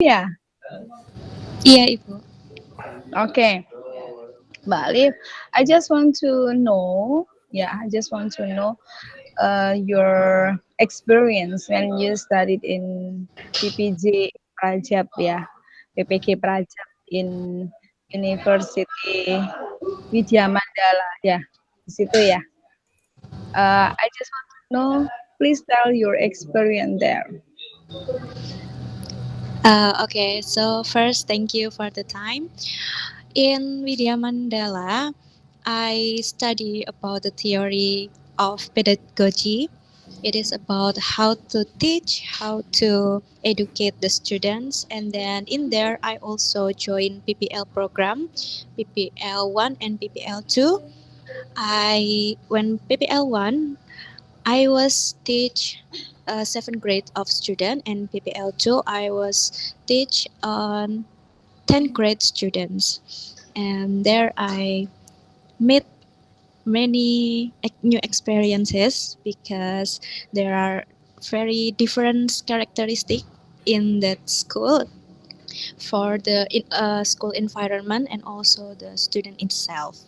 Yeah. Iya, Ibu. Okay. Mbak Alif, I just want to know, yeah, I just want to know your experience when you studied in PPJ Prajab, ya, PPG Prajab in University Widya Mandala, ya, di situ ya. I just want to know, please tell your experience there. Okay, so first, thank you for the time. In Vidya Mandala, I study about the theory of pedagogy. It is about how to teach, how to educate the students, and then in there I also join PPL program, PPL 1 and PPL 2. I when PPL 1 I was teach 7th grade of student, and PPL 2 I was teach on 10th grade students, and there I meet many new experiences because there are very different characteristics in that school for the school environment and also the student itself.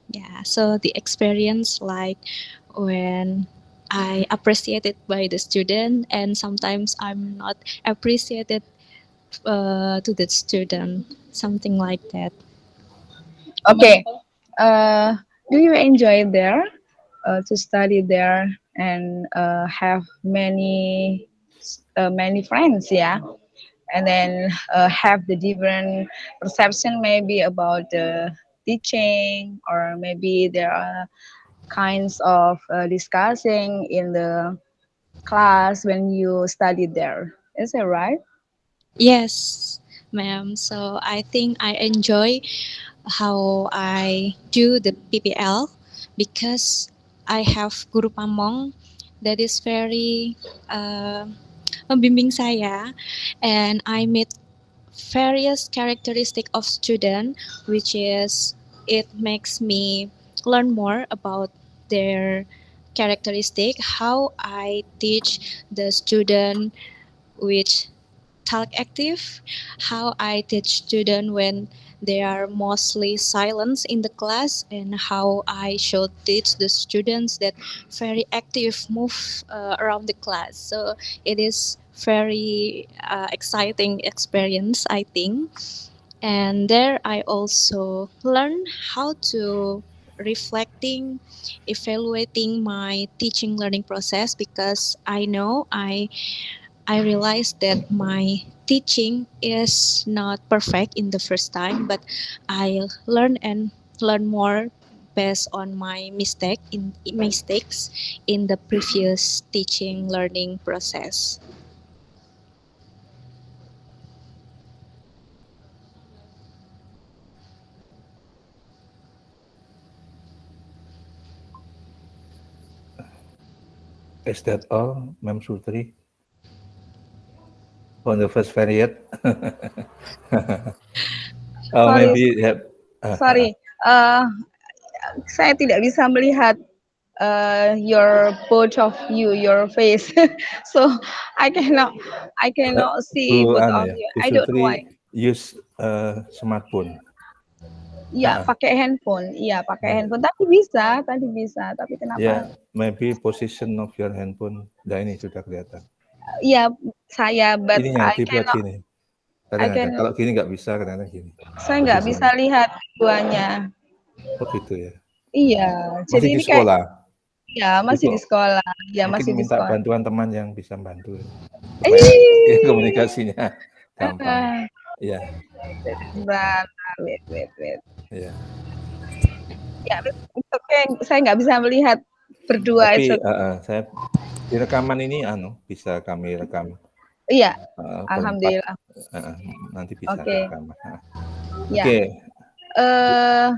Yeah, so the experience like when I appreciated by the student and sometimes I'm not appreciated to the student, something like that. Okay. Uh, do you enjoy there to study there and have many friends? Yeah, and then have the different perception maybe about the teaching, or maybe there are kinds of discussing in the class when you study there. Is that right? Yes, ma'am. So I think I enjoy how I do the PPL because I have guru pamong that is very membimbing saya, and I meet various characteristic of student, which is it makes me learn more about their characteristic, how I teach the student which talk active, how I teach students when they are mostly silent in the class, and how I should teach the students that very active move around the class. So it is very exciting experience, I think. And there I also learn how to reflecting, evaluating my teaching learning process because I know I realized that my teaching is not perfect in the first time, but I learn and learn more based on my mistakes in the previous teaching learning process. Is that all, Ma'am Sutri, on the first period? Oh, Sorry, maybe you have. sorry. Uh, saya tidak bisa melihat your both of you, your face. So I cannot, see both Anu of ya, you. Bu I don't know why. Sutri use smartphone. Iya, pakai handphone. Iya, pakai handphone. Tadi bisa, tapi kenapa? Ya, maybe position of your handphone. Nah, ini sudah kelihatan. Iya, saya, but Ininya dibuat gini. I Kadang-kadang can, kalau gini nggak bisa, kadang-kadang gini. saya nggak bisa Posisinya. lihat keduanya. Oh gitu ya. Iya, jadi Masih di ini kayak, sekolah. ya masih Ibu di sekolah. Ya mungkin masih di minta sekolah. bantuan teman yang bisa bantu supaya ya, Ih, komunikasinya gampang. ah, Iya, sebentar, wait. iya. Ya, it's okay. Saya nggak bisa melihat berdua. Tapi It's okay. saya di rekaman ini bisa kami rekam Iya, berempat. alhamdulillah. Nanti bisa Oke, direkam. ya. Oke, Eh,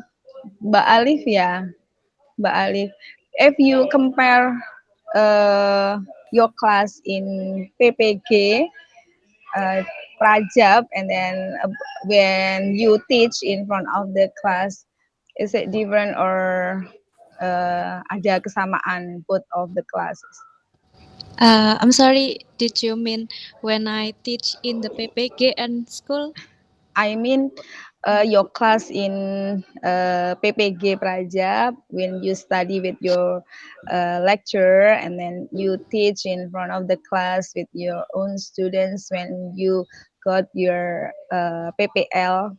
Mbak Alif, ya, Mbak Alif. If you compare your class in PPG Prajab, and then when you teach in front of the class, is it different, or ada kesamaan both of the classes? I'm sorry, did you mean when I teach in the PPG and school? I mean, your class in PPG Praja when you study with your lecturer and then you teach in front of the class with your own students when you got your PPL.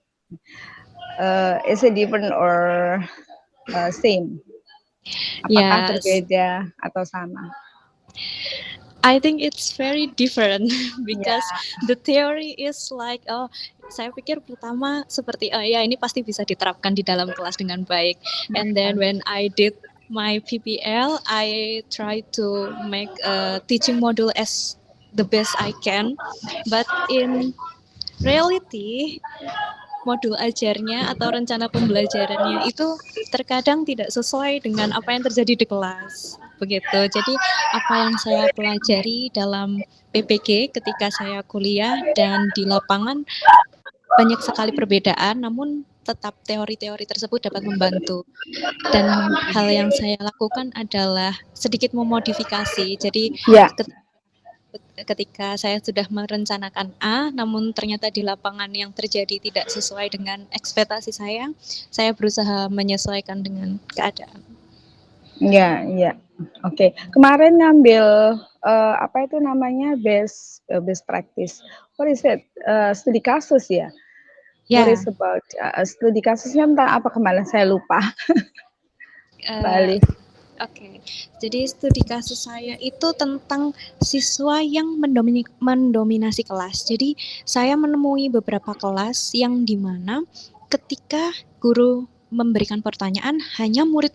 Is it different or same? Apakah Yes, berbeda atau sama? I think it's very different Ya, because the theory is like, oh, saya pikir pertama seperti, oh ya ini pasti bisa diterapkan di dalam kelas dengan baik. And then when I did my PPL, I try to make a teaching module as the best I can. But in reality, modul ajarnya atau rencana pembelajarannya itu terkadang tidak sesuai dengan apa yang terjadi di kelas. Begitu. Jadi apa yang saya pelajari dalam PPG ketika saya kuliah dan di lapangan banyak sekali perbedaan, namun tetap teori-teori tersebut dapat membantu. Dan hal yang saya lakukan adalah sedikit memodifikasi. Jadi ya. ketika saya sudah merencanakan A, namun ternyata di lapangan yang terjadi tidak sesuai dengan ekspektasi saya berusaha menyesuaikan dengan keadaan. Ya, ya. Oke. Kemarin ngambil apa itu namanya best practice. What is it? Studi kasus ya. What Ya, is about studi kasusnya tentang apa kemarin saya lupa. eh, Bali. Oke, jadi studi kasus saya itu tentang siswa yang mendominasi kelas. Jadi saya menemui beberapa kelas yang dimana ketika guru memberikan pertanyaan hanya murid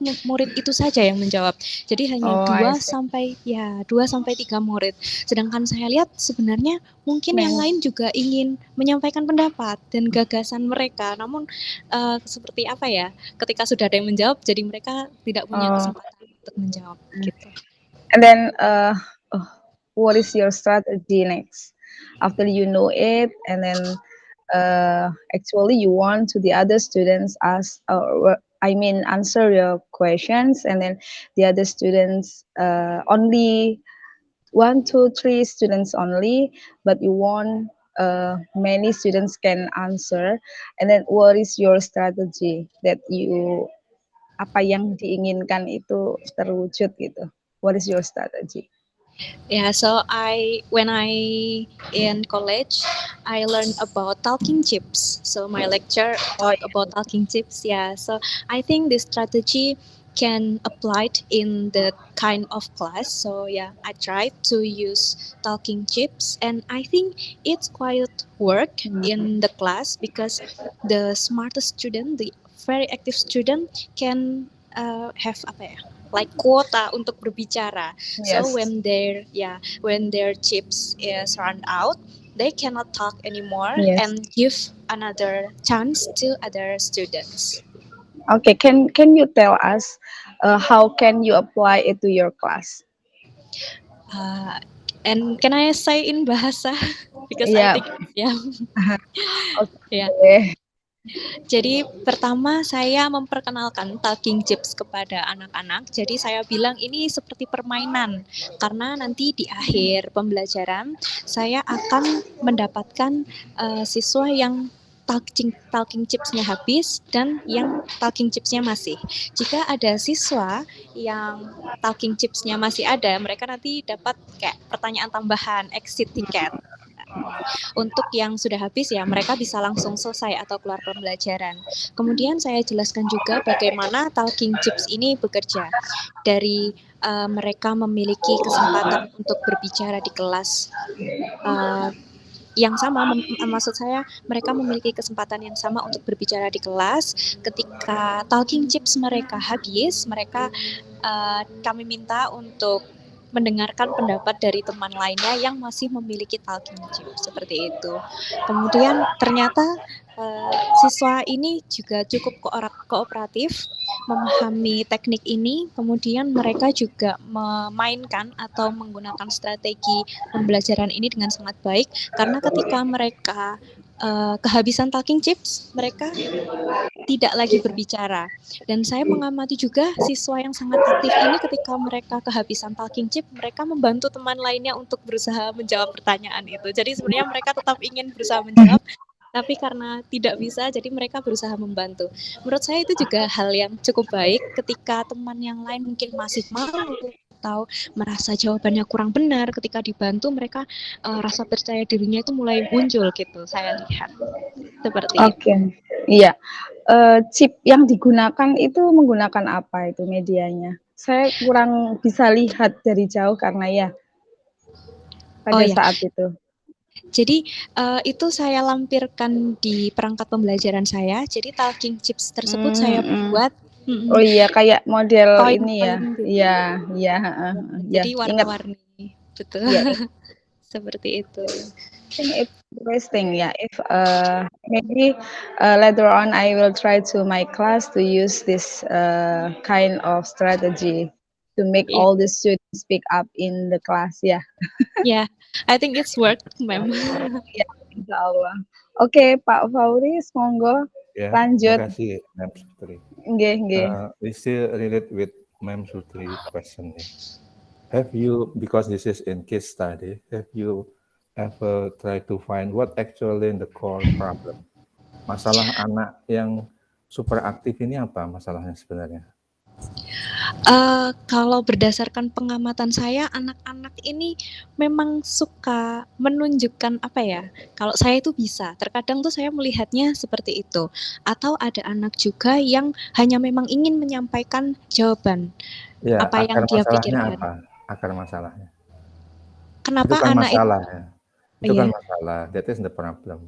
itu saja yang menjawab. Jadi hanya Oh, I see. 2 sampai 3 murid. Sedangkan saya lihat sebenarnya mungkin yang lain juga ingin menyampaikan pendapat dan gagasan mereka. Namun seperti apa ya? Ketika sudah ada yang menjawab jadi mereka tidak punya kesempatan untuk menjawab gitu. And then what is your strategy next after you know it and then actually you want to the other students ask I mean answer your questions and then the other students only 1, 2, 3 students only but you want many students can answer and then what is your strategy that you apa yang diinginkan itu terwujud gitu. What is your strategy? Yeah, so when I in college, I learned about talking chips. So my lecture Oh, talk about talking chips. Yeah, so I think this strategy can applied in the kind of class. So yeah, I tried to use talking chips, and I think it's quite work in the class because the smartest student, the very active student, can have apa ya? Like quota untuk berbicara. So yes. when their chips is run out, they cannot talk anymore Yes. and give another chance to other students. Okay, can you tell us how can you apply it to your class? And can I say in bahasa because I Yeah. think yeah. Okay. Ya. Jadi pertama saya memperkenalkan talking chips kepada anak-anak. Jadi saya bilang ini seperti permainan karena nanti di akhir pembelajaran saya akan mendapatkan siswa yang talking chipsnya habis dan yang talking chipsnya masih. Jika ada siswa yang talking chipsnya masih ada, mereka nanti dapat kayak pertanyaan tambahan, exit ticket. Untuk yang sudah habis ya mereka bisa langsung selesai atau keluar pembelajaran. Kemudian saya jelaskan juga bagaimana talking chips ini bekerja. Dari mereka memiliki kesempatan untuk berbicara di kelas yang sama, maksud saya mereka memiliki kesempatan yang sama untuk berbicara di kelas. Ketika talking chips mereka habis, mereka kami minta untuk mendengarkan pendapat dari teman lainnya yang masih memiliki talking chips seperti itu. Kemudian ternyata siswa ini juga cukup kooperatif, memahami teknik ini, kemudian mereka juga memainkan atau menggunakan strategi pembelajaran ini dengan sangat baik karena ketika mereka kehabisan talking chips, mereka tidak lagi berbicara. Dan saya mengamati juga siswa yang sangat aktif ini ketika mereka kehabisan talking chip, mereka membantu teman lainnya untuk berusaha menjawab pertanyaan itu. Jadi sebenarnya mereka tetap ingin berusaha menjawab, tapi karena tidak bisa, jadi mereka berusaha membantu. Menurut saya itu juga hal yang cukup baik ketika teman yang lain mungkin masih malu atau merasa jawabannya kurang benar, ketika dibantu mereka rasa percaya dirinya itu mulai muncul gitu, saya lihat seperti itu. Oke, iya. Chip yang digunakan itu menggunakan apa itu medianya? Saya kurang bisa lihat dari jauh karena ya Oh pada ya, saat itu. jadi itu saya lampirkan di perangkat pembelajaran saya. Jadi talking chips tersebut saya buat Oh iya, kayak model ini ya. koin-koin gitu. Iya, iya, heeh, ya, Jadi ingat. warna-warni, betul. Ya, Seperti itu. I think it's interesting. Yeah, if maybe later on I will try to my class to use this kind of strategy to make Iya, all the students speak up in the class. Yeah. yeah, I think it's worked, ma'am. Ya, insya Allah. Oke, Pak Fauris, monggo Ya, terima lanjut. kasih, Ma'am Sutri. Nggih, nggih. We still relate with Ma'am Sutri question. Have you, because this is in case study, have you ever tried to find what actually the core problem? Masalah anak yang super aktif ini apa masalahnya sebenarnya? Kalau berdasarkan pengamatan saya, anak-anak ini memang suka menunjukkan apa ya, kalau saya itu bisa, terkadang tuh saya melihatnya seperti itu. Atau ada anak juga yang hanya memang ingin menyampaikan jawaban, Ya, apa akar yang dia masalahnya pikirkan. apa? Akar masalahnya. Itu Kenapa kan anak itu masalah ya. Itu kan iya, masalah. That is the problem.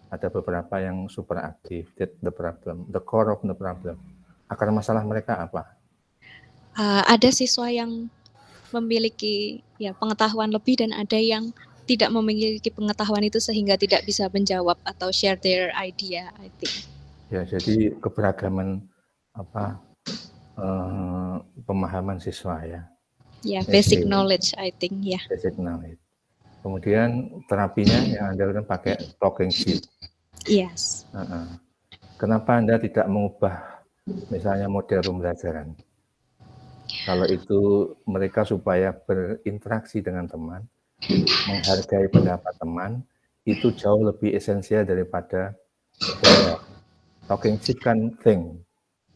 Ada beberapa yang super aktif. That's the problem. The core of the problem. Akar masalah mereka apa? ada siswa yang memiliki ya pengetahuan lebih dan ada yang tidak memiliki pengetahuan itu sehingga tidak bisa menjawab atau share their idea, I think. Ya, jadi keberagaman apa pemahaman siswa ya. Ya, basic knowledge, I think, ya. Basic knowledge. Kemudian terapinya yang Anda kan pakai talking sheet. Yes. Kenapa Anda tidak mengubah misalnya model pembelajaran? Kalau itu mereka supaya berinteraksi dengan teman, menghargai pendapat teman, itu jauh lebih esensial daripada talking sheet kan thing.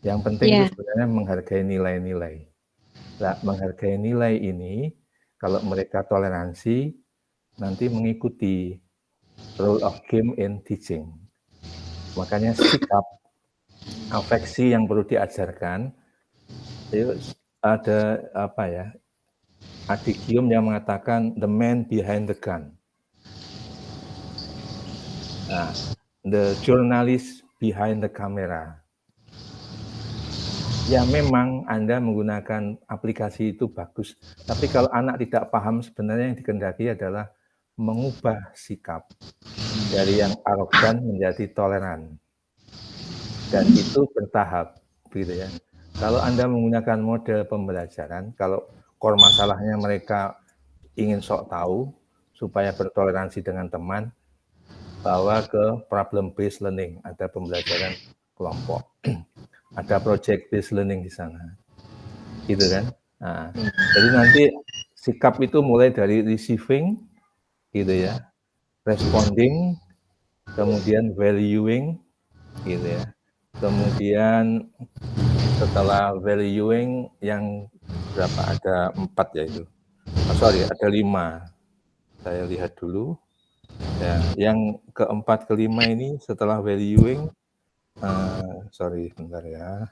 Yang penting itu sebenarnya menghargai nilai-nilai. Nah, menghargai nilai ini, kalau mereka toleransi, nanti mengikuti rule of game in teaching. Makanya sikap, afeksi yang perlu diajarkan, itu ada apa ya, adigium yang mengatakan the man behind the gun. Nah, the journalist behind the camera. Ya memang Anda menggunakan aplikasi itu bagus, tapi kalau anak tidak paham sebenarnya yang dikehendaki adalah mengubah sikap dari yang arogan menjadi toleran. Dan itu bertahap, gitu ya. Kalau Anda menggunakan model pembelajaran, kalau core masalahnya mereka ingin sok tahu supaya bertoleransi dengan teman, bawa ke problem based learning, ada pembelajaran kelompok, ada project based learning di sana, gitu kan. Nah, jadi nanti sikap itu mulai dari receiving, gitu ya, responding, kemudian valuing, gitu ya, kemudian setelah valuing yang berapa, ada 4 ya itu, ada 5, saya lihat dulu. Ya, yang keempat kelima ini setelah valuing, bentar ya.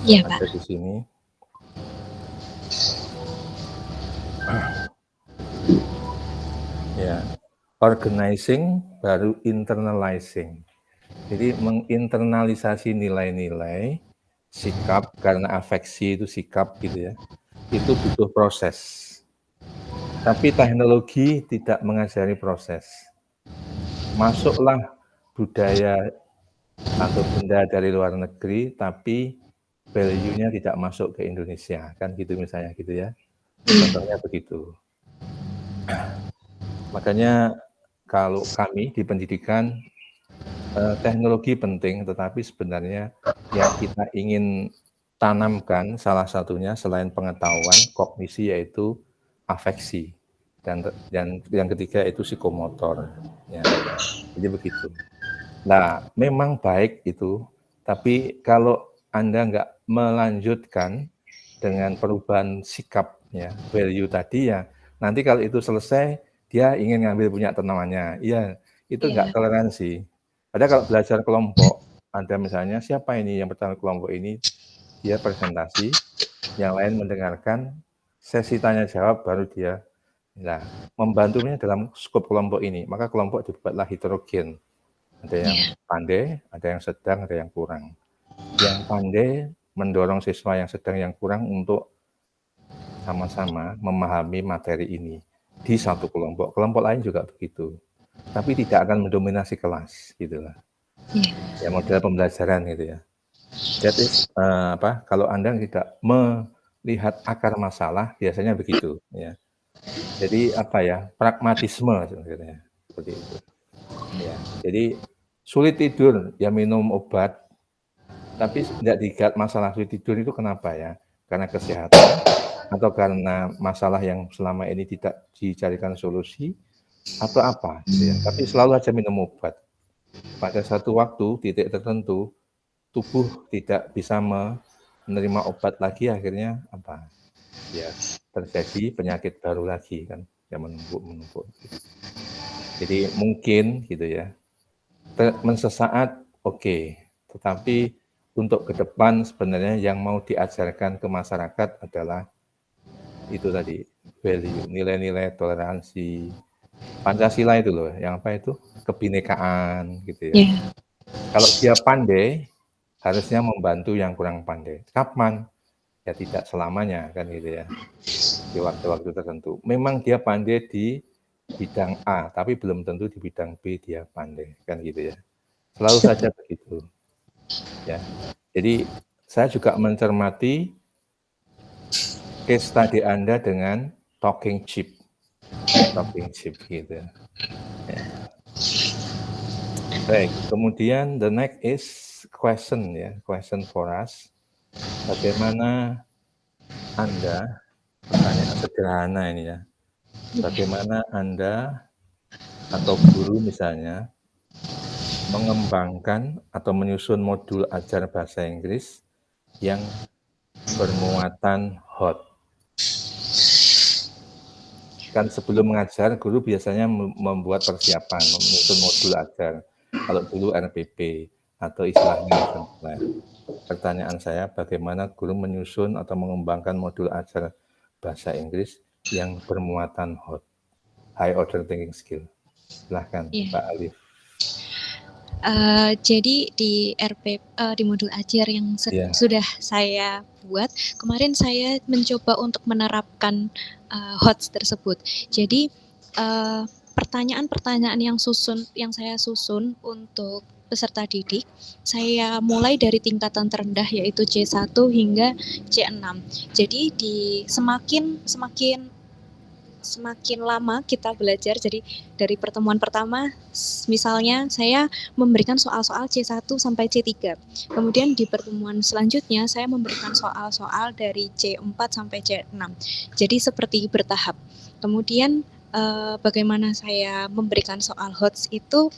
Iya, ada Pak. di sini. Ya, organizing baru internalizing. Jadi menginternalisasi nilai-nilai, sikap, karena afeksi itu sikap gitu ya. Itu butuh proses. Tapi teknologi tidak mengajari proses. Masuklah budaya atau benda dari luar negeri, tapi value-nya tidak masuk ke Indonesia, kan gitu misalnya gitu ya. Contohnya begitu. Makanya kalau kami di pendidikan teknologi penting, tetapi sebenarnya yang kita ingin tanamkan salah satunya selain pengetahuan, kognisi yaitu afeksi, dan yang ketiga itu psikomotor, ya. Jadi begitu. Nah, memang baik itu, tapi kalau Anda nggak melanjutkan dengan perubahan sikap, ya, value tadi ya, nanti kalau itu selesai, dia ingin ngambil punya temannya. Iya, itu nggak Iya. toleransi. Padahal kalau belajar kelompok, ada misalnya siapa ini yang pertama kelompok ini, dia presentasi, yang lain mendengarkan, sesi tanya jawab baru dia. Nah, membantunya dalam skop kelompok ini, maka kelompok dibuatlah heterogen. Ada yang Iya. pandai, ada yang sedang, ada yang kurang. Yang pandai mendorong siswa yang sedang, yang kurang untuk sama-sama memahami materi ini di satu kelompok. Kelompok lain juga begitu. Tapi tidak akan mendominasi kelas, gitulah. Iya. Ya, model pembelajaran gitu ya. That is kalau Anda tidak melihat akar masalah, biasanya begitu ya. Jadi pragmatisme sebenarnya seperti itu. Ya, jadi sulit tidur ya minum obat, tapi tidak digat masalah sulit tidur itu kenapa ya? Karena kesehatan atau karena masalah yang selama ini tidak dicarikan solusi atau apa gitu ya. Tapi selalu aja minum obat. Pada satu waktu titik tertentu tubuh tidak bisa menerima obat lagi, akhirnya ya terjadi penyakit baru lagi kan, yang menumpuk. Jadi mungkin gitu ya, mensesaat oke, tetapi untuk ke depan sebenarnya yang mau diajarkan ke masyarakat adalah itu tadi, value, nilai-nilai toleransi, Pancasila itu loh, yang itu, kebinekaan gitu ya. Iya. Kalau dia pandai, harusnya membantu yang kurang pandai. Kapan? Ya tidak selamanya kan gitu ya, di waktu-waktu tertentu. Memang dia pandai di bidang A, tapi belum tentu di bidang B dia pandai, kan gitu ya. Selalu saja begitu. Ya. Jadi saya juga mencermati case tadi Anda dengan talking chip gitu. Ya. Baik, kemudian the next is question for us. Bagaimana Anda, pertanyaan sederhana ini ya, bagaimana Anda atau guru misalnya mengembangkan atau menyusun modul ajar bahasa Inggris yang bermuatan hot. Kan sebelum mengajar, guru biasanya membuat persiapan, menyusun modul ajar. Kalau dulu RPP atau istilahnya lesson plan. Pertanyaan saya, bagaimana guru menyusun atau mengembangkan modul ajar bahasa Inggris yang bermuatan hot, high order thinking skill? Silahkan, Iya. Mbak Alif. Jadi di di modul ajar yang sudah saya buat, kemarin saya mencoba untuk menerapkan HOTS tersebut. Jadi pertanyaan-pertanyaan yang saya susun untuk peserta didik, saya mulai dari tingkatan terendah yaitu C1 hingga C6. Jadi semakin lama kita belajar, jadi dari pertemuan pertama misalnya saya memberikan soal-soal C1 sampai C3. Kemudian di pertemuan selanjutnya saya memberikan soal-soal dari C4 sampai C6. Jadi seperti bertahap. Kemudian bagaimana saya memberikan soal HOTS itu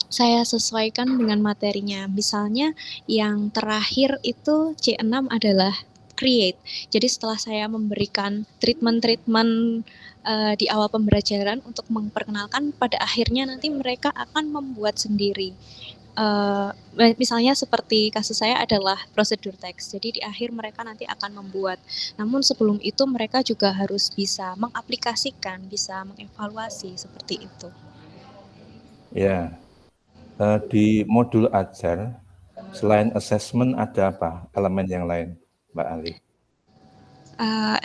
saya sesuaikan dengan materinya. Misalnya yang terakhir itu C6 adalah create. Jadi setelah saya memberikan treatment di awal pembelajaran untuk memperkenalkan, pada akhirnya nanti mereka akan membuat sendiri. Misalnya seperti kasus saya adalah prosedur teks. Jadi di akhir mereka nanti akan membuat. Namun sebelum itu mereka juga harus bisa mengaplikasikan, bisa mengevaluasi seperti itu. Ya, di modul ajar selain assessment ada apa elemen yang lain, Mbak Alif?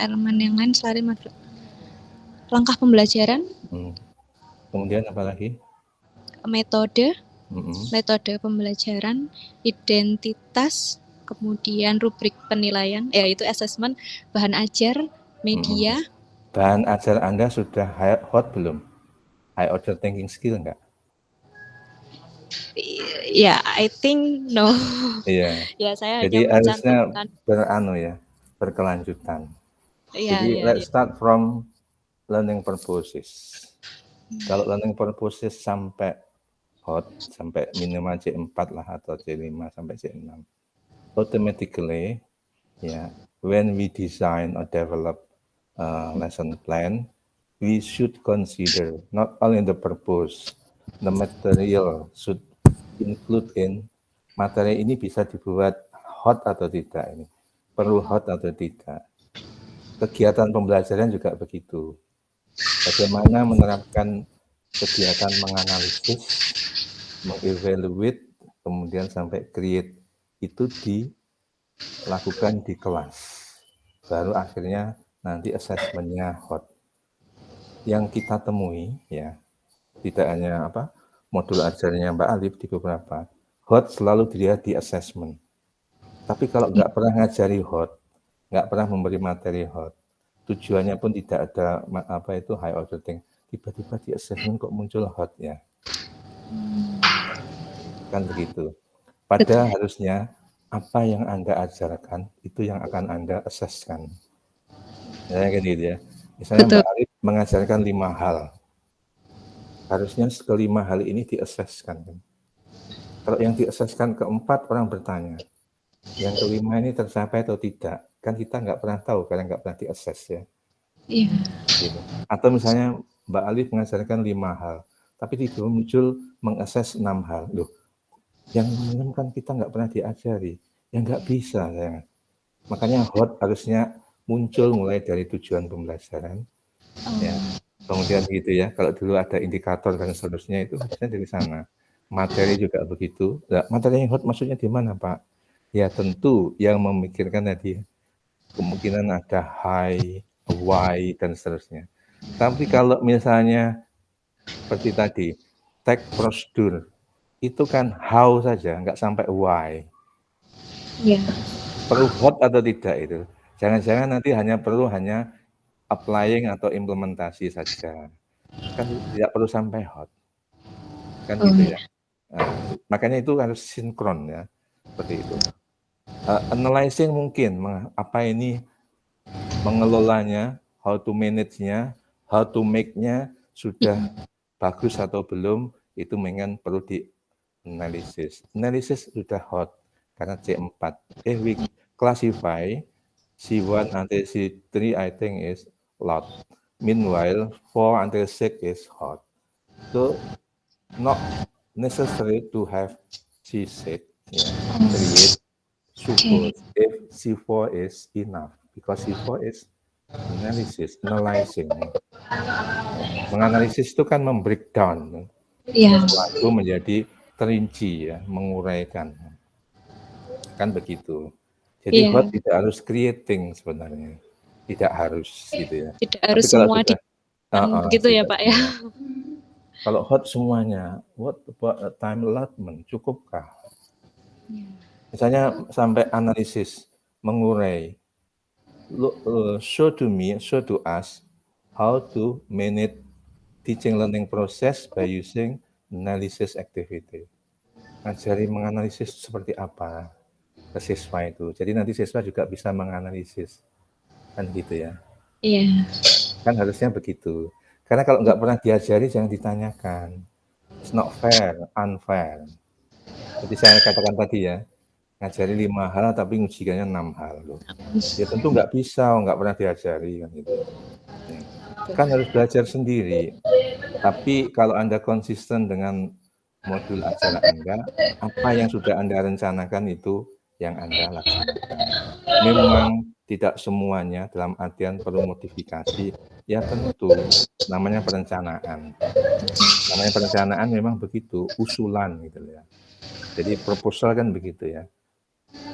Elemen yang lain selain langkah pembelajaran. Kemudian apa lagi? Metode pembelajaran, identitas, kemudian rubrik penilaian, yaitu assessment, bahan ajar, media. Bahan ajar Anda sudah hot belum? High order thinking skill enggak? Ya, I think no. Iya. Ya, saya hanya Jadi harusnya mencantumkan. berkelanjutan. Ya, Jadi ya, ya. let's start from learning purposes. Kalau learning purposes sampai hot, sampai minimal C4 lah atau C5 sampai C6, automatically ya, when we design or develop a lesson plan, we should consider not only the purpose, the material should include in materi ini bisa dibuat hot atau tidak ini, perlu hot atau tidak. Kegiatan pembelajaran juga begitu. Bagaimana menerapkan kegiatan menganalisis, mengevaluate, kemudian sampai create itu dilakukan di kelas. Baru akhirnya nanti assessment-nya hot. Yang kita temui ya, tidak hanya modul ajarnya Mbak Alif di beberapa, hot selalu dilihat di assessment. Tapi kalau nggak pernah ngajari hot, nggak pernah memberi materi hot, tujuannya pun tidak ada high order thing, tiba-tiba di assessment kok muncul hot ya. Kan begitu. Padahal harusnya apa yang Anda ajarkan itu yang akan Anda assesskan. Ya kan gitu ya. Misalnya Mbak Alif mengajarkan 5 hal. Harusnya kelima hal ini di-assesskan. Kalau yang di-assesskan keempat, orang bertanya, yang kelima ini tercapai atau tidak? Kan kita nggak pernah tahu karena nggak pernah di-assess ya. Iya. Gitu. Atau misalnya Mbak Alif mengajarkan 5 hal, tapi tiba-tiba muncul meng-assess 6 hal. Loh, yang 6 kan kita nggak pernah diajari. Ya nggak bisa. Ya. Makanya hot harusnya muncul mulai dari tujuan pembelajaran. Ya. Kemudian gitu ya, kalau dulu ada indikator dan seterusnya itu harusnya dari sana. Materi juga begitu. Nah, materi yang hot maksudnya di mana Pak? Ya tentu yang memikirkan tadi kemungkinan ada high, why, dan seterusnya. Tapi kalau misalnya seperti tadi, tag prosedur, itu kan how saja, nggak sampai why. Iya. Perlu hot atau tidak itu? Jangan-jangan nanti perlu applying atau implementasi saja. Kan tidak perlu sampai hot. Kan gitu ya. Nah, makanya itu harus sinkron ya. Seperti itu. Analyzing mungkin, apa ini mengelolanya, how to manage-nya, how to make-nya sudah bagus atau belum, itu memang perlu di-analisis. Analisis sudah hot, karena C4. We classify C1 until C3 I think is lot. Meanwhile, 4 until 6 is hot. So, not necessary to have C6, create support if C4 is enough, because C4 is analyzing. Menganalisis itu kan membreakdown sesuatu menjadi terinci ya, menguraikan. Kan begitu. Jadi hot tidak harus creating sebenarnya. Tidak harus gitu ya. Tidak harus tapi semua begitu ya Pak ya. Kalau hot semuanya, what about time allotment? Cukupkah? Misalnya sampai analisis, mengurai, show to us how to manage teaching learning process by using analysis activity. Ngajari menganalisis seperti apa ke siswa itu. Jadi nanti siswa juga bisa menganalisis. Kan gitu ya. Iya. Kan harusnya begitu. Karena kalau nggak pernah diajari, jangan ditanyakan. It's not fair, unfair. Jadi saya katakan tadi ya, ngajari 5 hal tapi ngujikannya 6 hal loh. Ya tentu nggak bisa, nggak pernah diajari kan gitu. Kan harus belajar sendiri. Tapi kalau Anda konsisten dengan modul acara Anda, apa yang sudah Anda rencanakan itu yang Anda laksanakan. Memang tidak semuanya dalam artian perlu modifikasi, ya tentu namanya perencanaan. Namanya perencanaan memang begitu, usulan gitu ya. Jadi proposal kan begitu ya.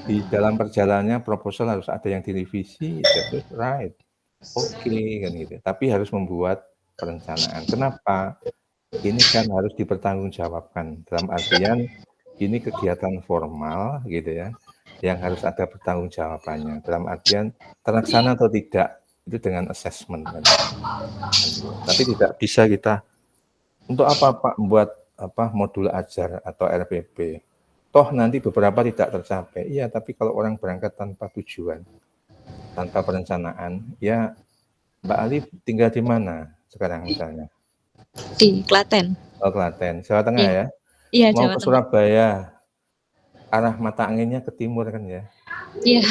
Di dalam perjalanannya proposal harus ada yang direvisi, that's right. Oke, kan gitu. Tapi harus membuat perencanaan. Kenapa? Ini kan harus dipertanggungjawabkan. Dalam artian ini kegiatan formal gitu ya, yang harus ada pertanggungjawabannya. Dalam artian terlaksana atau tidak itu dengan assessment. Kan. Tapi tidak bisa kita untuk apa Pak membuat modul ajar atau RPP toh nanti beberapa tidak tercapai. Iya, tapi kalau orang berangkat tanpa tujuan, tanpa perencanaan, ya Mbak Ali tinggal di mana sekarang misalnya? Di Klaten. Oh, Klaten, Jawa Tengah Iya, ya. iya Mau Jawa ke Tengah. Surabaya, arah mata anginnya ke timur kan ya. Iya.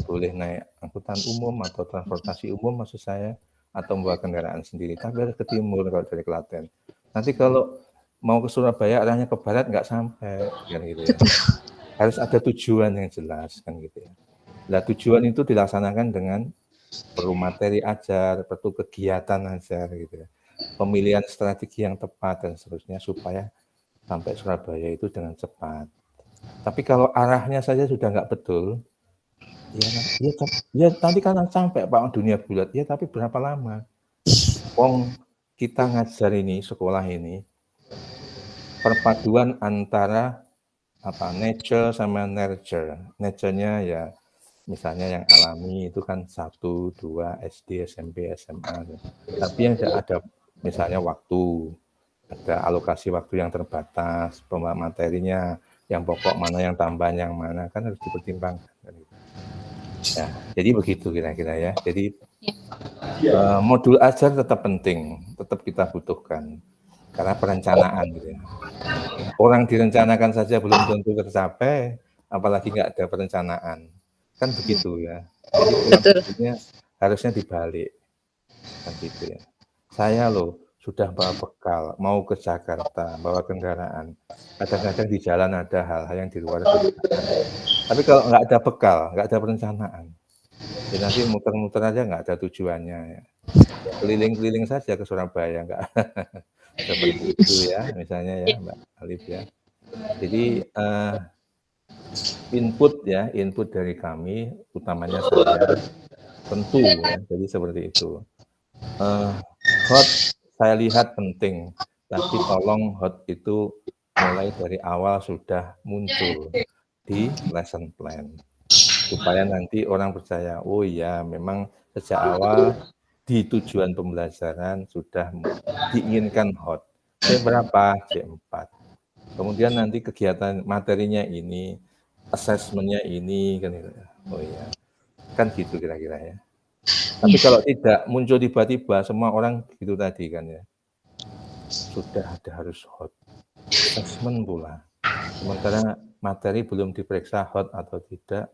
Boleh naik angkutan umum atau transportasi umum maksud saya, atau membawa kendaraan sendiri, tapi harus ke timur kalau dari Klaten. Nanti kalau mau ke Surabaya arahnya ke barat nggak sampai, kan gitu ya. Harus ada tujuan yang jelas kan gitu ya. Nah, tujuan itu dilaksanakan dengan perlu materi ajar, perlu kegiatan ajar gitu ya. Pemilihan strategi yang tepat dan seterusnya supaya sampai Surabaya itu dengan cepat. Tapi kalau arahnya saja sudah nggak betul, ya nanti kan sampai Pak dunia bulat. Ya tapi berapa lama? Wong kita ngajar ini, sekolah ini, perpaduan antara nature sama nurture. Nature-nya ya misalnya yang alami itu kan 1, 2, SD, SMP, SMA. Tapi yang ada misalnya waktu, ada alokasi waktu yang terbatas, materinya yang pokok mana, yang tambahan yang mana, kan harus dipertimbangkan. Ya, jadi begitu kira-kira ya. Jadi modul ajar tetap penting, tetap kita butuhkan karena perencanaan gitu ya. Orang direncanakan saja belum tentu tercapai, apalagi nggak ada perencanaan. Kan begitu ya. Jadi pola pikirnya harusnya dibalik. Kan gitu ya. Saya loh sudah bawa bekal, mau ke Jakarta, bawa kendaraan. Kadang-kadang di jalan ada hal-hal yang di luar dugaan. Tapi kalau nggak ada bekal, nggak ada perencanaan, ya nanti muter-muter aja nggak ada tujuannya. Ya. Keliling-keliling saja ke Surabaya, nggak seperti itu ya, misalnya ya Mbak Alif ya. Jadi input dari kami, utamanya saya, tentu ya, jadi seperti itu. Hot saya lihat penting, tapi tolong hot itu mulai dari awal sudah muncul di lesson plan. Supaya nanti orang percaya, oh iya memang sejak awal di tujuan pembelajaran sudah diinginkan hot. C berapa? C4. Kemudian nanti kegiatan materinya ini, assessment-nya ini, kan gitu. Oh iya, kan gitu kira-kira ya. Tapi kalau tidak muncul tiba-tiba, semua orang gitu tadi kan ya, sudah ada harus hot. Assessment pula. Sementara materi belum diperiksa hot atau tidak,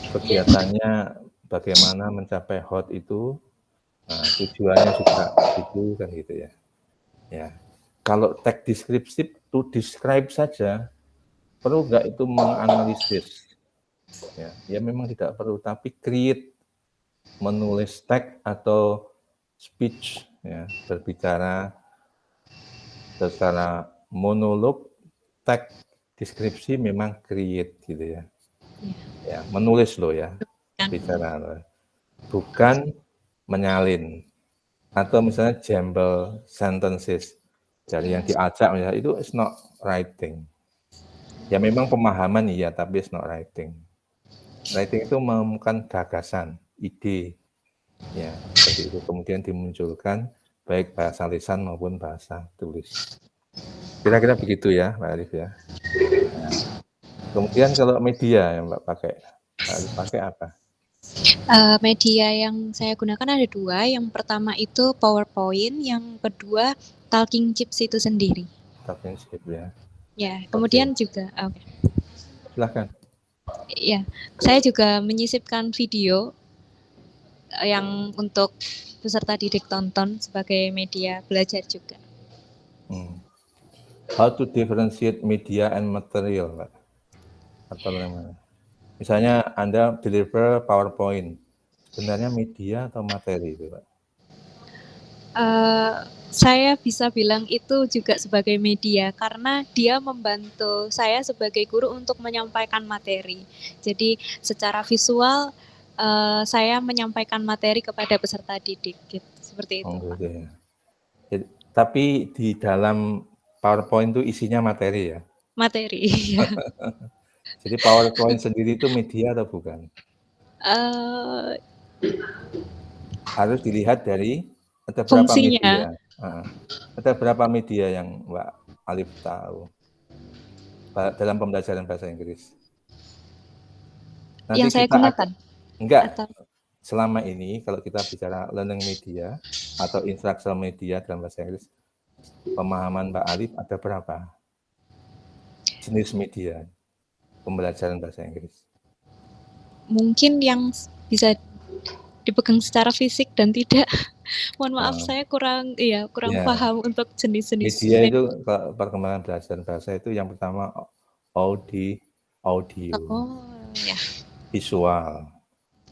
kegiatannya bagaimana mencapai hot itu, nah, tujuannya juga itu kan gitu ya. Ya, kalau tag deskriptif to describe saja, perlu nggak itu menganalisis? Ya memang tidak perlu, tapi create, menulis tag atau speech, ya, berbicara secara monolog, tag deskripsi memang create gitu ya. Ya, menulis loh ya, bicara loh. Bukan menyalin atau misalnya jumble sentences dari yang diajak misalnya, itu is not writing. Ya memang pemahaman iya, tapi is not writing. Writing itu menemukan gagasan, ide, ya seperti itu kemudian dimunculkan baik bahasa lisan maupun bahasa tulis. Kira-kira begitu ya, Mbak Alif ya. Nah, kemudian kalau media yang Mbak pakai apa? Media yang saya gunakan ada 2. Yang pertama itu PowerPoint, yang kedua Talking Chips itu sendiri. Talking Chips ya. Ya, kemudian juga Silakan. Ya, saya juga menyisipkan video yang untuk peserta didik tonton sebagai media belajar juga. How to differentiate media and material, Mbak? Atau bagaimana? Misalnya Anda deliver PowerPoint, sebenarnya media atau materi itu, Pak? Saya bisa bilang itu juga sebagai media karena dia membantu saya sebagai guru untuk menyampaikan materi. Jadi secara visual saya menyampaikan materi kepada peserta didik, gitu. Seperti itu. Gitu ya. Jadi, tapi di dalam PowerPoint itu isinya materi ya? Materi, ya. Jadi PowerPoint sendiri itu media atau bukan? Harus dilihat dari ada berapa Fungsinya. media. Ada berapa media yang Mbak Alif tahu? dalam pembelajaran bahasa Inggris? Nanti Yang saya kita gunakan enggak, atau selama ini kalau kita bicara learning media atau instructional media dalam bahasa Inggris, pemahaman Mbak Alif ada berapa jenis media pembelajaran bahasa Inggris? mungkin yang bisa dipegang secara fisik dan tidak. Mohon maaf, Oh, saya kurang ya. paham untuk jenis-jenis Media itu perkembangan belajar bahasa itu yang pertama audio, Oh, ya. visual,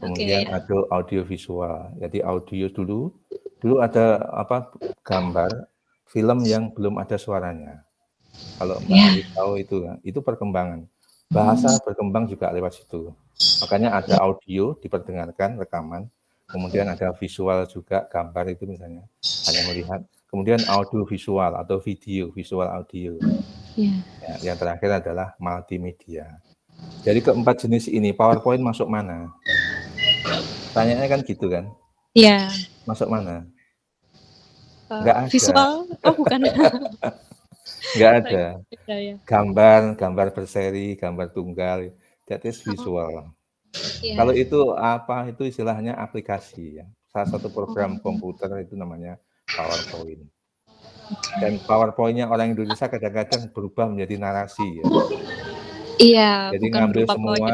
Oke, kemudian ya. ada audio visual. Jadi audio dulu ada gambar film yang belum ada suaranya. Kalau Mbak Ya. Alif tahu itu perkembangan. Bahasa berkembang juga lewat situ. Makanya ada audio diperdengarkan rekaman, kemudian ada visual juga gambar itu misalnya hanya melihat, kemudian audio visual atau video visual audio. Ya. Ya, yang terakhir adalah multimedia. Jadi keempat jenis ini PowerPoint masuk mana? Tanyanya kan gitu kan? Ya. Masuk mana? Nggak ada. Visual? Oh, bukan. Nggak ada. Ya. Gambar berseri, gambar tunggal, that is visual. Ya. Kalau itu itu istilahnya aplikasi ya. Salah satu program komputer itu namanya PowerPoint. Dan PowerPoint-nya orang Indonesia kadang-kadang berubah menjadi narasi ya. Iya, Jadi bukan ngambil berupa semua, poin.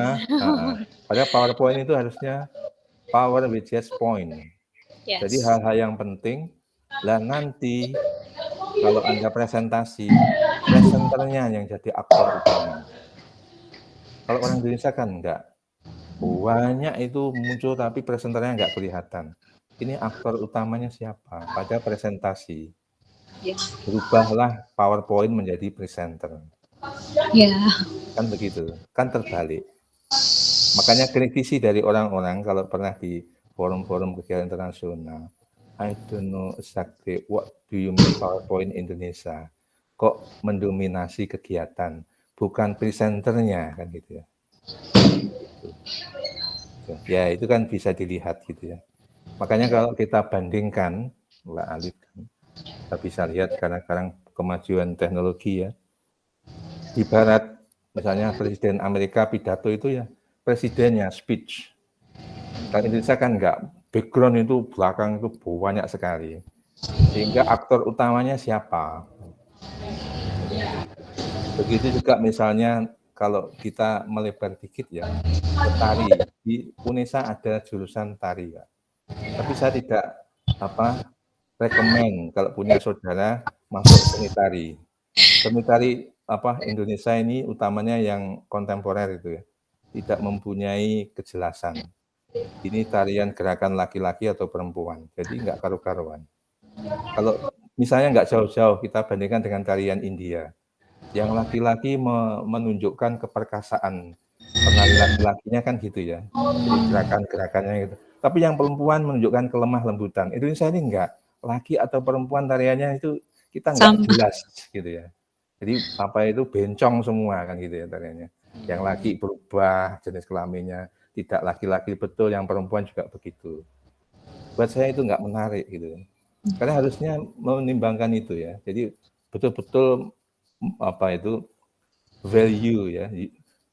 padahal PowerPoint itu harusnya power with just point. Yes. Jadi hal-hal yang penting, lah nanti kalau Anda presentasi, presenternya yang jadi aktor utama. Kalau orang Indonesia kan enggak. Banyak itu muncul tapi presenternya enggak kelihatan. Ini aktor utamanya siapa? Pada presentasi. Berubahlah PowerPoint menjadi presenter. Ya. Kan begitu, kan terbalik. Makanya kritisi dari orang-orang kalau pernah di forum-forum kegiatan internasional, I don't know exactly what do you mean PowerPoint Indonesia. Kok mendominasi kegiatan, bukan presenternya kan gitu ya. Ya itu kan bisa dilihat gitu ya. Makanya kalau kita bandingkan, Mbak Alif, kita bisa lihat kadang-kadang kemajuan teknologi ya. Di barat, misalnya Presiden Amerika pidato itu ya, presidennya speech. Kalau Indonesia kan enggak, background itu belakang itu banyak sekali. Sehingga aktor utamanya siapa? Begitu juga misalnya kalau kita melebar dikit ya, ke tari. Di UNESA ada jurusan tari ya. Tapi saya tidak rekomen kalau punya saudara masuk seni tari. Seni tari Indonesia ini utamanya yang kontemporer itu ya, tidak mempunyai kejelasan. Ini tarian gerakan laki-laki atau perempuan, jadi nggak karu-karuan. Kalau misalnya nggak jauh-jauh kita bandingkan dengan tarian India, yang laki-laki menunjukkan keperkasaan, penari laki-lakinya kan gitu ya, jadi gerakan-gerakannya gitu. Tapi yang perempuan menunjukkan kelemah lembutan. Indonesia ini enggak, laki atau perempuan tariannya itu kita enggak jelas gitu ya. Jadi itu bencong semua kan gitu ya tariannya. Yang laki berubah jenis kelaminnya, tidak laki-laki betul, yang perempuan juga begitu. Buat saya itu enggak menarik gitu. Karena harusnya menimbangkan itu ya. Jadi betul-betul value ya,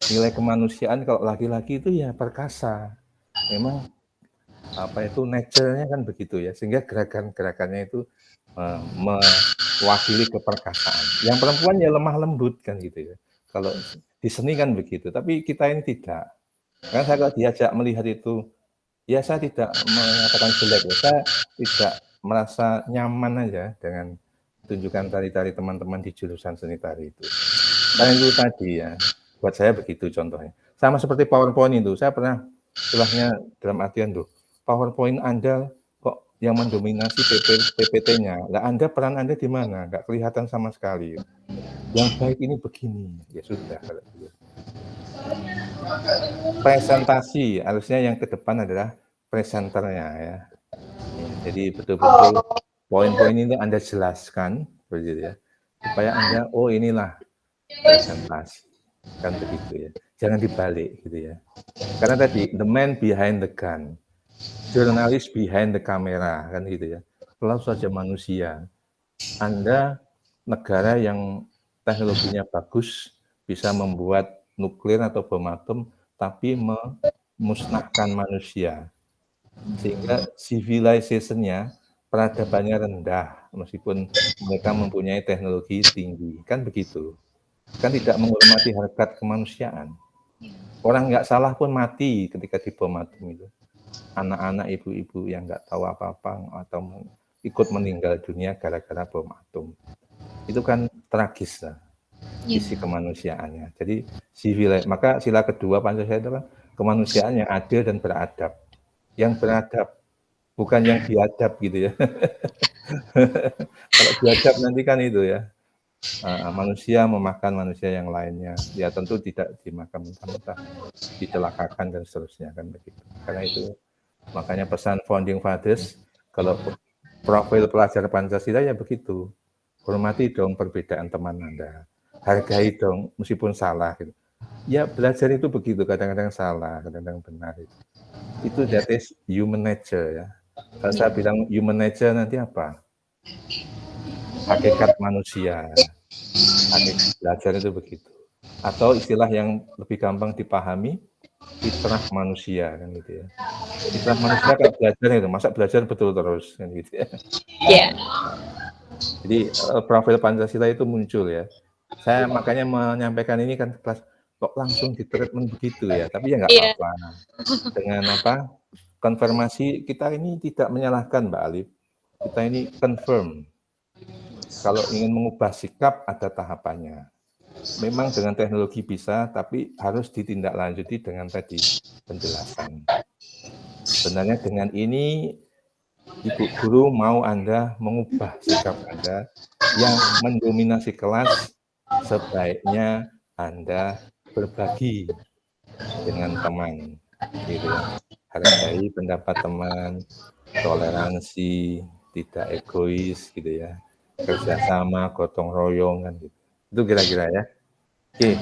nilai kemanusiaan. Kalau laki-laki itu ya perkasa. Memang nature-nya kan begitu ya, sehingga gerakan-gerakannya itu mewakili keperkasaan. Yang perempuan ya lemah lembut kan gitu ya. Kalau di seni kan begitu, tapi kita ini tidak. Karena saya kalau diajak melihat itu, ya saya tidak mengatakan jelek, ya. Saya tidak merasa nyaman aja dengan tunjukkan tari-tari teman-teman di jurusan seni tari itu. Karena itu tadi ya, buat saya begitu contohnya. Sama seperti PowerPoint itu, saya pernah istilahnya dalam artian PowerPoint Anda kok yang mendominasi PPT-nya. Lah Anda, peran Anda di mana? Nggak kelihatan sama sekali. Yang baik ini begini. Ya sudah. Presentasi, harusnya yang ke depan adalah presenternya ya. Jadi betul-betul poin-poin ini Anda jelaskan, begitu ya. Supaya Anda, oh inilah presentasi. Kan begitu ya. Jangan dibalik gitu ya. Karena tadi, the man behind the gun. Jurnalis behind the camera, kan gitu ya. Selalu saja manusia. Anda negara yang teknologinya bagus, bisa membuat nuklir atau bom atom, tapi memusnahkan manusia. Sehingga civilization-nya, peradabannya rendah, meskipun mereka mempunyai teknologi tinggi. Kan begitu. Kan tidak menghormati harkat kemanusiaan. Orang nggak salah pun mati ketika di bom atom itu. Anak-anak, ibu-ibu yang nggak tahu apa-apa atau ikut meninggal dunia gara-gara bom atom. Itu kan tragis lah, sisi kemanusiaannya. Jadi maka sila kedua Pancasila itu kan kemanusiaan yang adil dan beradab. Yang beradab, bukan yang biadab gitu ya. Kalau biadab nanti kan itu ya, manusia memakan manusia yang lainnya. Ya tentu tidak dimakan mentah-mentah, dicelakakan dan seterusnya kan begitu. Karena itu makanya pesan founding fathers, kalau profil pelajar Pancasila ya begitu. Hormati dong perbedaan teman Anda. Hargai dong meskipun salah gitu. Ya belajar itu begitu, kadang-kadang salah, kadang-kadang benar itu. Itu that is human nature ya. Kalau saya bilang human nature nanti apa? Hakikat manusia. Hakikat belajar itu begitu. Atau istilah yang lebih gampang dipahami, fitrah manusia kan gitu ya. Fitrah manusia kayak belajar itu, masa belajar betul terus kan gitu ya. Jadi profil Pancasila itu muncul ya. Saya makanya menyampaikan ini kan kelas kok langsung ditreatment begitu ya, tapi ya nggak apa-apa. Dengan apa konfirmasi kita ini tidak menyalahkan Mbak Alif. Kita ini confirm. Kalau ingin mengubah sikap ada tahapannya. Memang dengan teknologi bisa, tapi harus ditindaklanjuti dengan tadi penjelasan. Sebenarnya dengan ini Ibu guru mau Anda mengubah sikap Anda yang mendominasi kelas, sebaiknya Anda berbagi dengan teman, gitu ya. Hargai pendapat teman, toleransi, tidak egois, gitu ya. Kerjasama, gotong royong kan gitu. Itu kira-kira ya. Oke,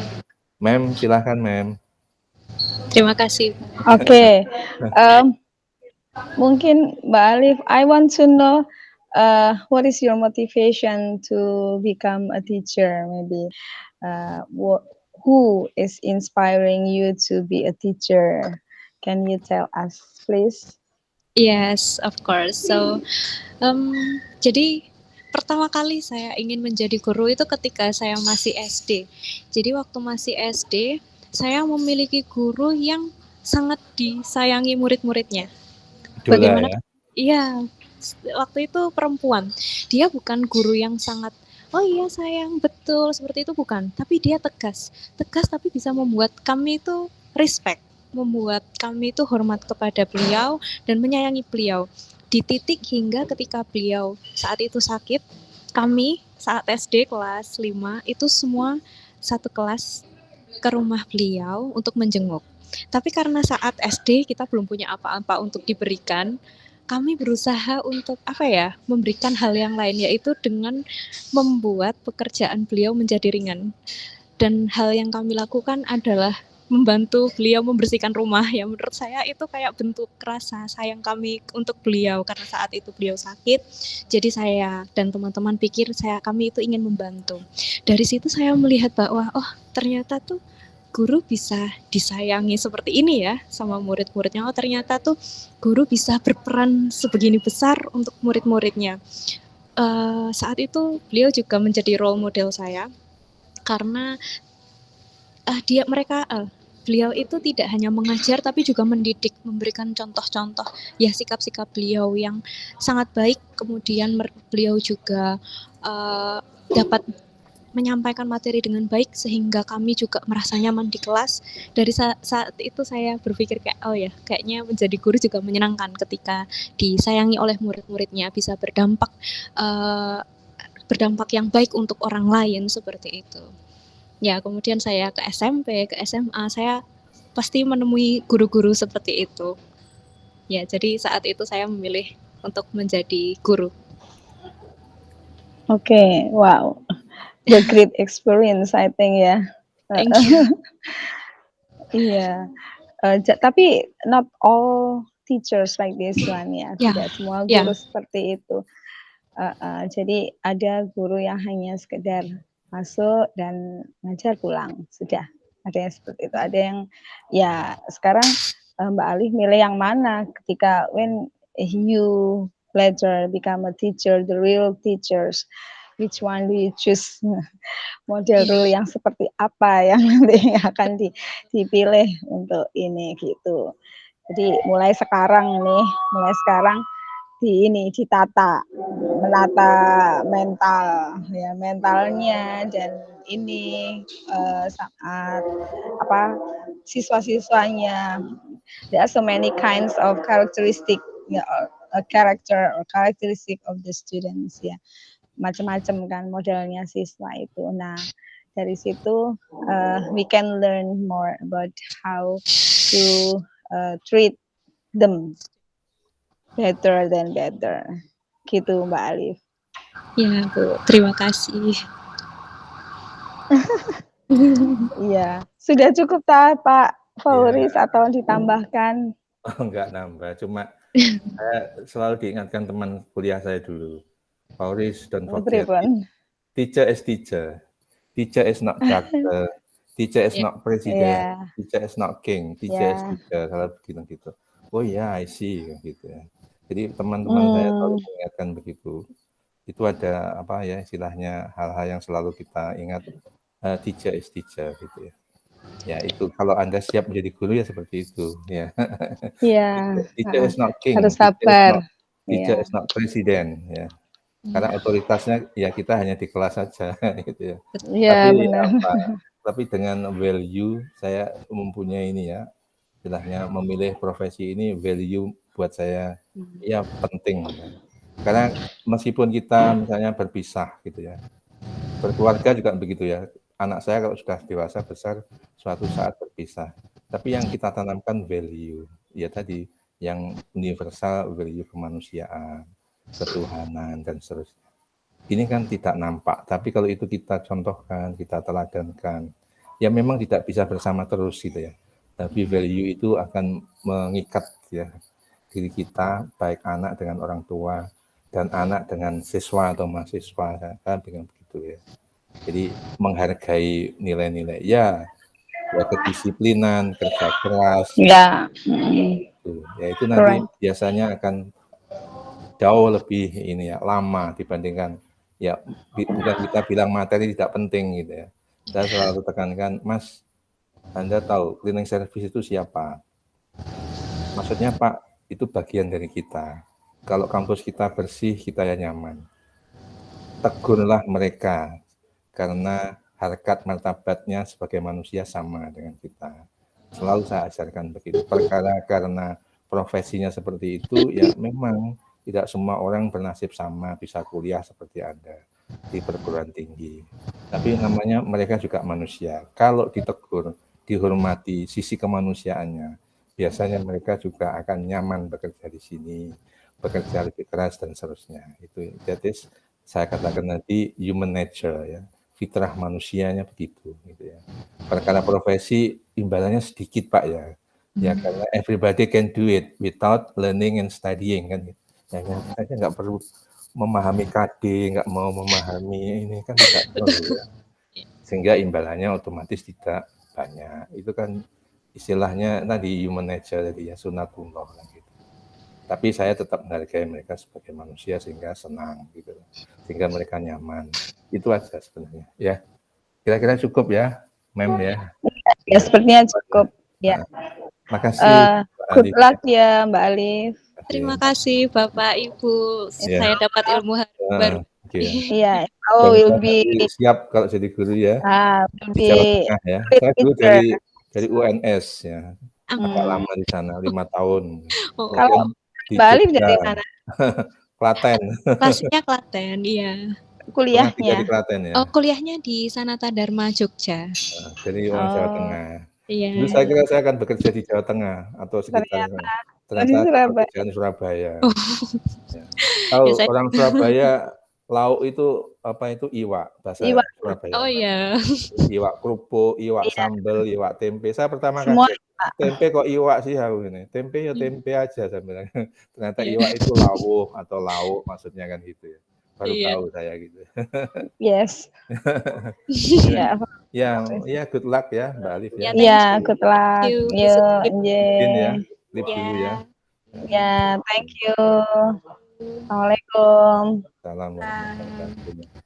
Mem, silahkan Mem. Terima kasih. Oke, mungkin Mbak Alif, I want to know what is your motivation to become a teacher? Maybe who is inspiring you to be a teacher? Can you tell us, please? Yes, of course. So, jadi pertama kali saya ingin menjadi guru itu ketika saya masih SD. Jadi waktu masih SD, saya memiliki guru yang sangat disayangi murid-muridnya. Idola Bagaimana? ya. Iya, waktu itu perempuan. Dia bukan guru yang sangat, oh iya sayang betul seperti itu, bukan. Tapi dia tegas, tegas tapi bisa membuat kami itu respect, membuat kami itu hormat kepada beliau dan menyayangi beliau. Di titik hingga ketika beliau saat itu sakit, kami saat SD kelas 5 itu semua satu kelas ke rumah beliau untuk menjenguk. Tapi karena saat SD kita belum punya apa-apa untuk diberikan, kami berusaha untuk memberikan hal yang lain, yaitu dengan membuat pekerjaan beliau menjadi ringan. Dan hal yang kami lakukan adalah membantu beliau membersihkan rumah. Ya menurut saya itu kayak bentuk rasa sayang kami untuk beliau karena saat itu beliau sakit. Jadi saya dan teman-teman pikir kami itu ingin membantu. Dari situ saya melihat bahwa ternyata tuh guru bisa disayangi seperti ini ya sama murid-muridnya. Ternyata tuh guru bisa berperan sebegini besar untuk murid-muridnya. Saat itu beliau juga menjadi role model saya karena beliau itu tidak hanya mengajar tapi juga mendidik, memberikan contoh-contoh ya sikap-sikap beliau yang sangat baik. Kemudian beliau juga dapat menyampaikan materi dengan baik sehingga kami juga merasa nyaman di kelas. Dari saat itu saya berpikir kayaknya menjadi guru juga menyenangkan ketika disayangi oleh murid-muridnya, bisa berdampak yang baik untuk orang lain seperti itu. Ya, kemudian saya ke SMP, ke SMA, saya pasti menemui guru-guru seperti itu. Ya, jadi saat itu saya memilih untuk menjadi guru. Okay, wow. The great experience, I think ya. Thank you. Iya. Tapi not all teachers like this one ya. Tidak semua guru seperti itu. Jadi ada guru yang hanya sekedar masuk dan ngajar pulang, sudah. Ada yang seperti itu, ada yang ya sekarang Mbak Alif milih yang mana ketika when you later become a teacher, the real teachers, which one do you choose? Model role yang seperti apa yang nanti akan dipilih untuk ini gitu. Jadi mulai sekarang ditata, menata mentalnya dan ini saat siswa-siswanya. There are so many kinds of characteristic character or characteristic of the students ya. Macam-macam kan modelnya siswa itu. Nah, dari situ we can learn more about how to treat them better than better. Gitu Mbak Alif. Ya Bu, terima kasih. Iya, sudah cukup Pak Fauris atau ditambahkan? Oh, enggak nambah, cuma saya selalu diingatkan teman kuliah saya dulu. Fauris, don't forget, teacher is teacher. Teacher is not doctor. Teacher is not president. Teacher is not king. Teacher is teacher. Kalau gitu. Oh ya, I see gitu ya. Jadi teman-teman saya selalu mengingatkan begitu. Itu ada apa ya istilahnya hal-hal yang selalu kita ingat. Teacher is teacher gitu ya. Ya itu kalau Anda siap menjadi guru ya seperti itu ya. Iya. Teacher is not king. Harus sabar. Teacher is not president ya. Karena otoritasnya ya kita hanya di kelas saja gitu ya. Iya, benar. Tapi dengan value saya mempunyai ini ya, istilahnya memilih profesi ini value buat saya ya penting. Ya. Karena meskipun kita misalnya berpisah gitu ya, berkeluarga juga begitu ya. Anak saya kalau sudah dewasa besar suatu saat berpisah. Tapi yang kita tanamkan value, ya tadi yang universal value kemanusiaan, ketuhanan dan seterusnya. Ini kan tidak nampak, tapi kalau itu kita contohkan, kita teladankan, ya memang tidak bisa bersama terus gitu ya. Tapi value itu akan mengikat ya diri kita, baik anak dengan orang tua dan anak dengan siswa atau mahasiswa kan dengan begitu ya. Jadi menghargai nilai-nilai ya kedisiplinan, kerja keras. Ya. Ya itu nanti biasanya akan jauh lebih ini ya lama dibandingkan ya bukan kita bilang materi tidak penting gitu ya. Saya selalu tekankan, Mas, Anda tahu cleaning service itu siapa? Maksudnya Pak, itu bagian dari kita. Kalau kampus kita bersih, kita ya nyaman. Tegurlah mereka karena harkat martabatnya sebagai manusia sama dengan kita. Selalu saya ajarkan begitu. Perkara karena profesinya seperti itu, ya memang tidak semua orang bernasib sama bisa kuliah seperti Anda di perguruan tinggi. Tapi namanya mereka juga manusia. Kalau ditegur, dihormati sisi kemanusiaannya, biasanya mereka juga akan nyaman bekerja di sini, bekerja lebih keras dan seterusnya. Itu jadi saya katakan nanti human nature ya. Fitrah manusianya begitu gitu ya. Perkara profesi imbalannya sedikit Pak ya. Ya karena everybody can do it without learning and studying kan. Ya saya nggak perlu memahami KD, nggak mau memahami ini kan tidak perlu ya. Sehingga imbalannya otomatis tidak banyak. Itu kan istilahnya tadi human nature tadi ya sunatullah gitu. Tapi saya tetap menghargai mereka sebagai manusia sehingga senang gitu. Sehingga mereka nyaman. Itu aja sebenarnya ya. Kira-kira cukup ya, Mem ya. Ya sepertinya cukup ya. Makasih. Good luck ya Mbak Alif. Terima kasih Bapak Ibu. Saya dapat ilmu baru. Iya, will be siap kalau jadi guru ya. Will di Jawa Tengah ya. Saya dulu dari UNS ya. Agak lama di sana 5 tahun. Kalau Mbak Alif dari mana? Klaten. Kelasnya Klaten, iya. Kuliahnya? Di Klaten ya. Oh, kuliahnya di Sanata Dharma Jogja. Jadi orang Jawa Tengah. Iya. Dulu saya kira saya akan bekerja di Jawa Tengah atau sekitarnya. Ternyata pekerjaan di Surabaya. Ya. Tahu orang Surabaya lauk itu apa itu iwak bahasa Surabaya. Oh iya. Iwak kerupuk, iwak sambal, iwak tempe. Saya pertama kali tempe kok iwak sih aku ini. Tempe ya tempe aja saya bilang. Ternyata iwak itu lawuh atau lauk maksudnya kan gitu ya. baru Iya. tahu saya gitu. Yes. Ya, Ya, good luck ya Mbak Alif ya. Ya, thank ya, you. good luck. You. Yo, Mungkin ya, Nje. live dulu ya. Ya, thank you. Assalamualaikum. Salam warahmatullahi wabarakatuh.